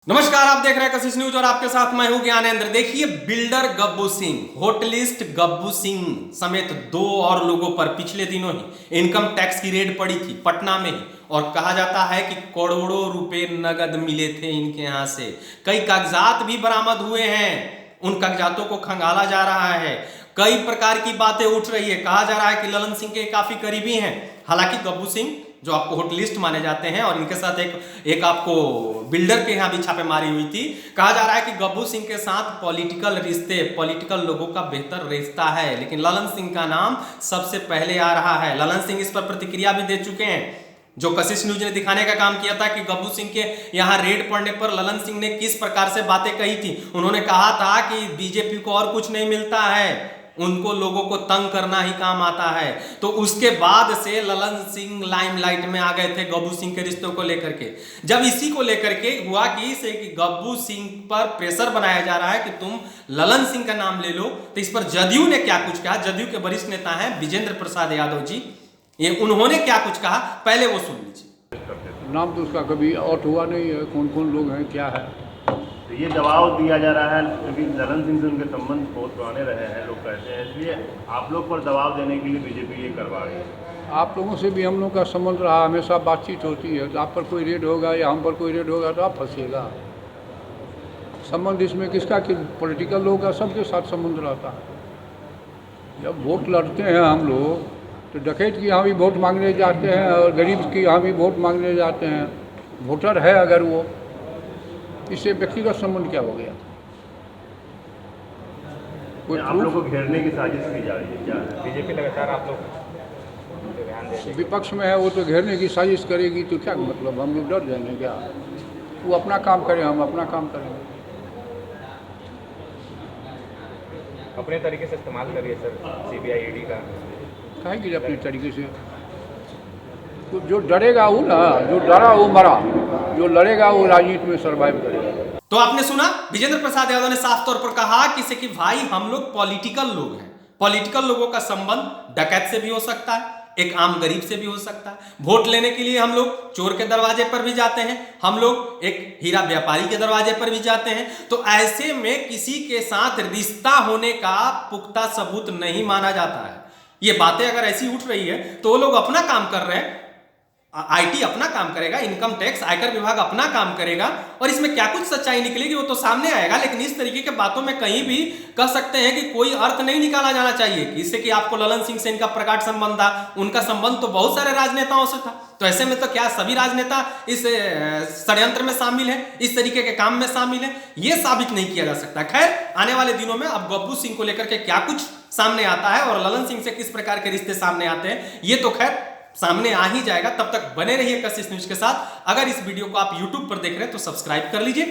नमस्कार, आप देख रहे हैं कशिश न्यूज और आपके साथ मैं हूं ज्ञानेंद्र। देखिए, बिल्डर गब्बू सिंह, होटलिस्ट गब्बू सिंह समेत 2 और लोगों पर पिछले दिनों ही इनकम टैक्स की रेड पड़ी थी पटना में ही, और कहा जाता है कि करोड़ों रुपए नगद मिले थे इनके यहां से। कई कागजात भी बरामद हुए हैं, उन कागजातों को खंगाला जा रहा है। कई प्रकार की बातें उठ रही है, कहा जा रहा है कि ललन सिंह के काफी करीबी हैं। हालांकि गब्बू सिंह जो आपको होटलिस्ट माने जाते हैं, और इनके साथ एक आपको बिल्डर के यहाँ भी छापेमारी हुई थी। कहा जा रहा है कि गब्बू सिंह के साथ पॉलिटिकल रिश्ते, पॉलिटिकल लोगों का बेहतर रिश्ता है, लेकिन ललन सिंह का नाम सबसे पहले आ रहा है। ललन सिंह इस पर प्रतिक्रिया भी दे चुके हैं। जो कशिश न्यूज ने दिखाने का काम किया था कि गब्बू सिंह के यहाँ रेड पड़ने पर ललन सिंह ने किस प्रकार से बातें कही थी। उन्होंने कहा था कि बीजेपी को और कुछ नहीं मिलता है, उनको लोगों को तंग करना ही काम आता है। तो उसके बाद से ललन सिंह लाइमलाइट में आ गए थे गब्बू सिंह के रिश्तों को लेकर के। जब इसी को लेकर के हुआ कि गब्बू सिंह पर प्रेशर बनाया जा रहा है कि तुम ललन सिंह का नाम ले लो, तो इस पर जदयू ने क्या कुछ कहा। जदयू के वरिष्ठ नेता हैं विजेंद्र प्रसाद यादव जी, ये उन्होंने क्या कुछ कहा, पहले वो सुन लीजिए। नाम तो उसका कभी आउट हुआ नहीं है, कौन कौन लोग हैं क्या है। तो ये दबाव दिया जा रहा है क्योंकि ललन सिंह से उनके संबंध बहुत पुराने रहे हैं, लोग कहते हैं, इसलिए आप लोग पर दबाव देने के लिए बीजेपी ये करवा रही है। आप लोगों से भी हम लोग का संबंध रहा, हमेशा बातचीत होती है। तो आप पर कोई रेड होगा या हम पर कोई रेड होगा तो आप फंसिएगा। संबंध इसमें किसका कि पॉलिटिकल लोगों का सबके साथ संबंध रहता है। जब वोट लड़ते हैं हम लोग तो डकैत की यहाँ भी वोट मांगने जाते हैं और गरीब की यहाँ भी वोट मांगने जाते हैं। वोटर है अगर वो, इससे व्यक्तिगत संबंध क्या हो गया। कोई आप लोग को घेरने की साजिश की जा रही है क्या? बीजेपी लगातार आप लोग ध्यान दे विपक्ष में है, वो तो घेरने की साजिश करेगी तो क्या मतलब, हम लोग डर जाएंगे क्या। वो अपना काम करें, हम अपना काम करेंगे। अपने तरीके से इस्तेमाल करिए सर सीबीआई ईडी का। कहेंगे अपने तरीके से। तो जो डरेगा वो ना, जो डरा वो मरा, जो लड़ेगा वो राजनीति में सर्वाइव करेगा। तो आपने सुना, विजेंद्र प्रसाद यादव ने साफ तौर पर कहा कि भाई हम लोग पॉलिटिकल लोग हैं। पॉलिटिकल लोगों का संबंध डकैत से भी हो सकता है, एक आम गरीब से भी हो सकता है। वोट लेने के लिए हम लोग चोर के दरवाजे पर भी जाते हैं, हम लोग एक हीरा व्यापारी के दरवाजे पर भी जाते हैं। तो ऐसे में किसी के साथ रिश्ता होने का पुख्ता सबूत नहीं माना जाता है। ये बातें अगर ऐसी उठ रही है तो वो लोग अपना काम कर रहे हैं, आईटी अपना काम करेगा, इनकम टैक्स आयकर विभाग अपना काम करेगा, और इसमें क्या कुछ सच्चाई निकलेगी वो तो सामने आएगा। लेकिन इस तरीके के बातों में कहीं भी कह सकते हैं कि कोई अर्थ नहीं निकाला जाना चाहिए कि इससे कि आपको ललन सिंह से इनका प्रगाढ़ संबंध था। उनका संबंध तो बहुत सारे राजनेताओं से था, तो ऐसे में तो क्या सभी राजनेता इस षड्यंत्र में शामिल है, इस तरीके के काम में शामिल है, ये साबित नहीं किया जा सकता। खैर, आने वाले दिनों में अब गब्बू सिंह को लेकर के क्या कुछ सामने आता है और ललन सिंह से किस प्रकार के रिश्ते सामने आते हैं, ये तो खैर सामने आ ही जाएगा। तब तक बने रहिए कशिश न्यूज के साथ। अगर इस वीडियो को आप YouTube पर देख रहे हैं तो सब्सक्राइब कर लीजिए।